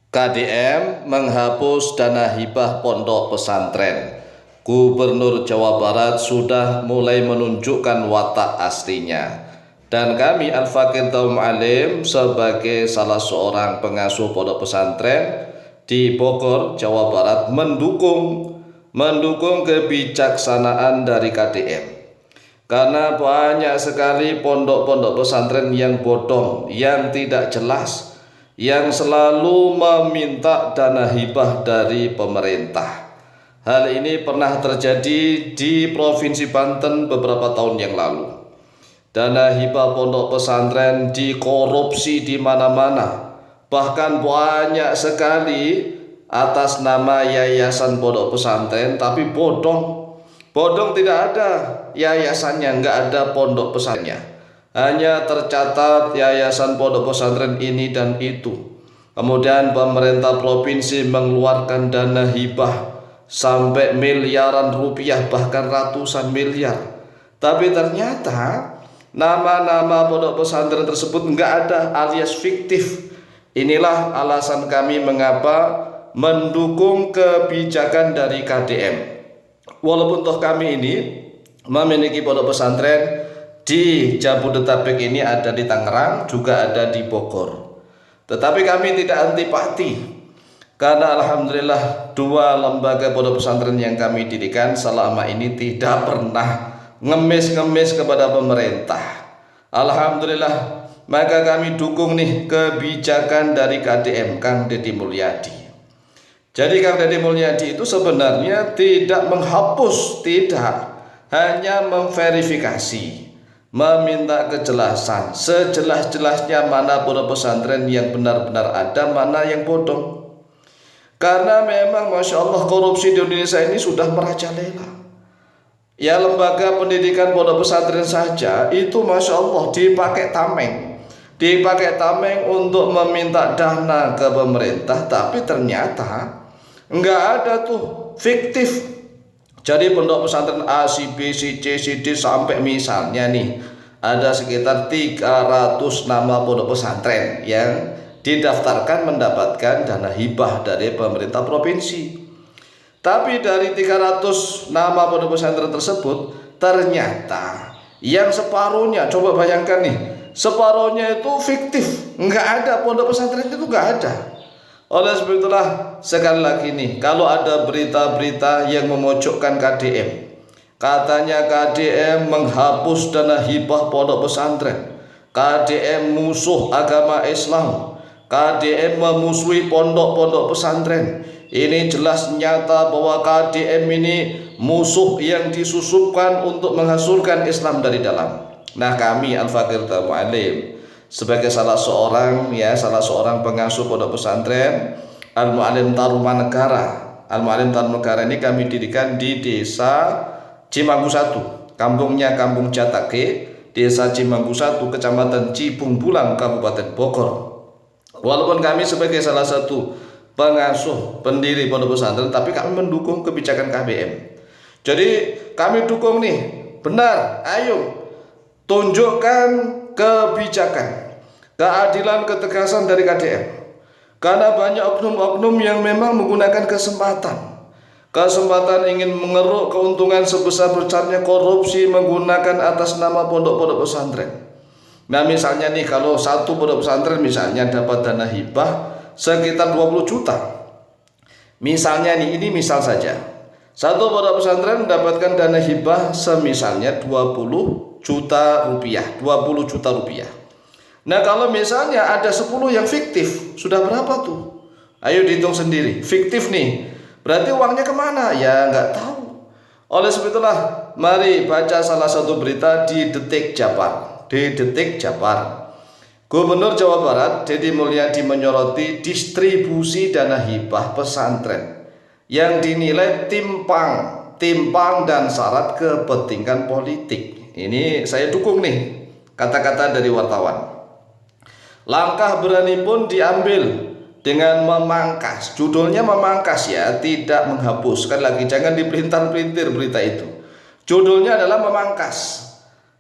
KDM menghapus dana hibah pondok pesantren. Gubernur Jawa Barat sudah mulai menunjukkan watak aslinya. Dan kami Al-Fakir Taum Alim sebagai salah seorang pengasuh pondok pesantren di Bogor, Jawa Barat mendukung kebijaksanaan dari KDM. Karena banyak sekali pondok-pondok pesantren yang bodong, yang tidak jelas, yang selalu meminta dana hibah dari pemerintah. Hal ini pernah terjadi di Provinsi Banten beberapa tahun yang lalu. Dana hibah pondok pesantren dikorupsi di mana-mana. Bahkan banyak sekali atas nama yayasan pondok pesantren, tapi bodong. Bodong, tidak ada yayasannya, nggak ada pondok pesantrennya. Hanya tercatat yayasan pondok pesantren ini dan itu. Kemudian pemerintah provinsi mengeluarkan dana hibah sampai miliaran rupiah, bahkan ratusan miliar. Tapi ternyata nama-nama pondok pesantren tersebut nggak ada, alias fiktif. Inilah alasan kami mengapa mendukung kebijakan dari KDM. Walaupun toh kami ini memiliki pondok pesantren di Jabodetabek, ini ada di Tangerang, juga ada di Bogor. Tetapi kami tidak antipati, karena alhamdulillah dua lembaga pondok pesantren yang kami dirikan selama ini tidak pernah ngemis-ngemis kepada pemerintah. Alhamdulillah, maka kami dukung nih kebijakan dari KDM, Kang Deddy Mulyadi. Jadi Kang Deddy Mulyadi itu sebenarnya tidak menghapus, tidak, hanya memverifikasi, meminta kejelasan sejelas-jelasnya mana pondok pesantren yang benar-benar ada, mana yang bodong. Karena memang Masya Allah, korupsi di Indonesia ini sudah merajalela. Ya, lembaga pendidikan pondok pesantren saja itu Masya Allah dipakai tameng untuk meminta dana ke pemerintah, tapi ternyata nggak ada tuh, fiktif. Jadi pondok pesantren A, C, B, C, C, C, D, sampai misalnya nih ada sekitar 300 nama pondok pesantren yang didaftarkan mendapatkan dana hibah dari pemerintah provinsi. Tapi dari 300 nama pondok pesantren tersebut, ternyata yang separuhnya, coba bayangkan nih, separuhnya itu fiktif, nggak ada, pondok pesantren itu nggak ada. Oleh sebab itulah sekali lagi nih, kalau ada berita-berita yang memojokkan KDM, katanya KDM menghapus dana hibah pondok pesantren, KDM musuh agama Islam, KDM memusuhi pondok-pondok pesantren, ini jelas nyata bahwa KDM ini musuh yang disusupkan untuk menghancurkan Islam dari dalam. Nah, kami Al-Fakir Taum Alim sebagai salah seorang pengasuh pondok pesantren Al-Mu'alim Tarumanegara. Al-Mu'alim Tarumanegara ini kami dirikan di Desa Cimanggu 1, kampungnya Kampung Jatake, Desa Cimanggu 1, Kecamatan Cibung Bulang, Kabupaten Bogor. Walaupun kami sebagai salah satu pengasuh pendiri pondok pesantren, tapi kami mendukung kebijakan KDM. Jadi kami dukung nih, benar, ayo tunjukkan kebijakan, keadilan, ketegasan dari KDM. Karena banyak oknum-oknum yang memang menggunakan kesempatan ingin mengeruk keuntungan sebesar-besarnya, korupsi menggunakan atas nama pondok-pondok pesantren. Nah, misalnya nih, kalau satu pondok pesantren misalnya dapat dana hibah sekitar 20 juta. Misalnya nih, ini misal saja, satu pondok pesantren mendapatkan dana hibah semisalnya 20 juta rupiah. Nah, kalau misalnya ada 10 yang fiktif, sudah berapa tuh? Ayo dihitung sendiri. Fiktif nih, berarti uangnya kemana? Ya nggak tahu. Oleh sebab itulah, mari baca salah satu berita di Detik Japar. Gubernur Jawa Barat Deddy Mulyadi menyoroti distribusi dana hibah pesantren yang dinilai timpang dan syarat kepentingan politik. Ini saya dukung nih kata-kata dari wartawan. Langkah berani pun diambil dengan memangkas, judulnya memangkas ya, tidak menghapus. Sekali lagi, jangan dipelintir-pelintir berita itu. Judulnya adalah memangkas.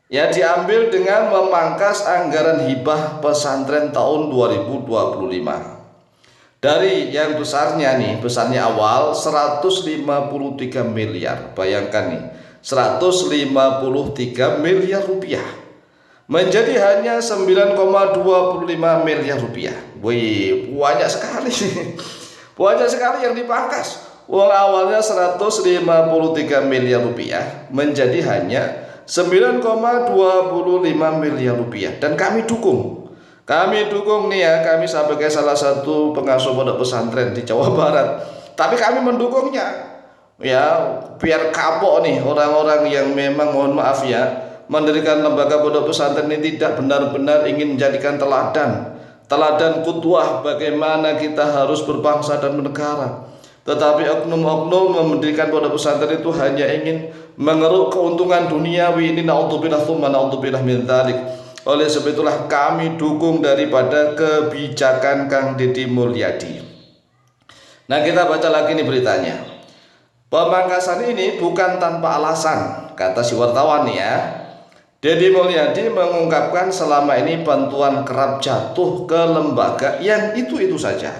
Ya, diambil dengan memangkas anggaran hibah pesantren tahun 2025. Dari yang besarnya nih, besarnya awal 153 miliar. Bayangkan nih, 153 miliar rupiah menjadi hanya 9,25 miliar rupiah. Wih, banyak sekali. Banyak sekali yang dipangkas. Uang awalnya 153 miliar rupiah menjadi hanya 9,25 miliar rupiah. Dan kami dukung nih ya, kami sebagai salah satu pengasuh pondok pesantren di Jawa Barat. Tapi kami mendukungnya ya, biar kapok nih orang-orang yang memang, mohon maaf ya, mendirikan lembaga pondok pesantren ini tidak benar-benar ingin menjadikan teladan kudwah bagaimana kita harus berbangsa dan bernegara. Tetapi oknum-oknum mendirikan pondok pesantren itu hanya ingin mengeruk keuntungan duniawi. Ini naudzubillah tsumma naudzubillah min dzalik. Oleh sebab itulah kami dukung daripada kebijakan Kang Deddy Mulyadi. Nah, kita baca lagi nih beritanya. Pemangkasan ini bukan tanpa alasan, kata si wartawan nih ya. Deddy Mulyadi mengungkapkan selama ini bantuan kerap jatuh ke lembaga yang itu-itu saja.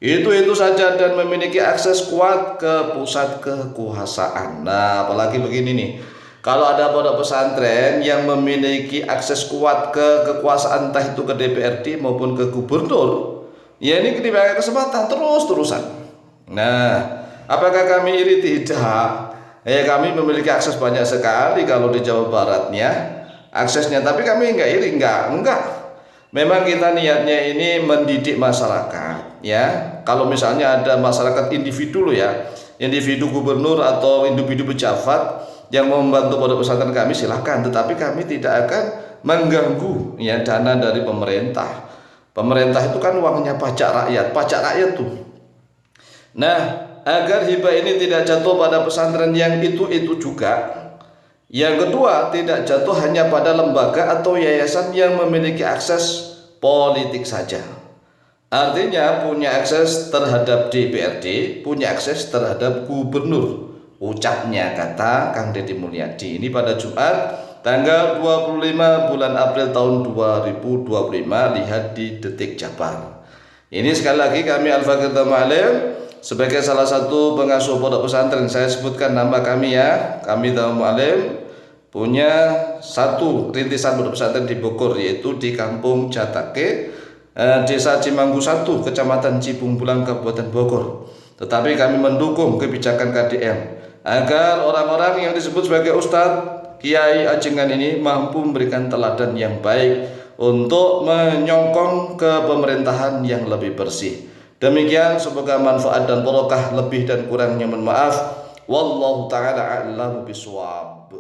Itu saja dan memiliki akses kuat ke pusat kekuasaan. Nah, apalagi begini nih. Kalau ada pondok pesantren yang memiliki akses kuat ke kekuasaan, entah itu ke DPRD maupun ke gubernur, ya ini diberikan kesempatan terus-terusan. Nah, apakah kami iri? Tidak. Ya, kami memiliki akses banyak sekali kalau di Jawa Baratnya aksesnya, tapi kami enggak iri, enggak. Memang kita niatnya ini mendidik masyarakat ya. Kalau misalnya ada masyarakat individu loh ya, individu gubernur atau individu pejabat yang mau membantu pondok pesantren kami, silahkan, tetapi kami tidak akan mengganggu ya dana dari pemerintah. Pemerintah itu kan uangnya pajak rakyat tuh. Nah, agar hibah ini tidak jatuh pada pesantren yang itu juga. Yang kedua, tidak jatuh hanya pada lembaga atau yayasan yang memiliki akses politik saja. Artinya punya akses terhadap DPRD, punya akses terhadap gubernur. Ucapnya kata Kang Deddy Mulyadi ini pada Jumat tanggal 25 bulan April tahun 2025. Lihat di Detik Jabar. Ini sekali lagi kami Al-Fakir Tamalim sebagai salah satu pengasuh pondok pesantren, saya sebutkan nama kami ya. Kami Tamalim punya satu rintisan pondok pesantren di Bogor, yaitu di Kampung Jatake, Desa Cimanggu 1, Kecamatan Cibungbulang, Kabupaten Bogor. Tetapi kami mendukung kebijakan KDM agar orang-orang yang disebut sebagai Ustadz Kiai Ajengan ini mampu memberikan teladan yang baik untuk menyongkong ke pemerintahan yang lebih bersih. Demikian, semoga manfaat dan barokah, lebih dan kurangnya mohon maaf. Wallahu ta'ala a'lamu bishawab.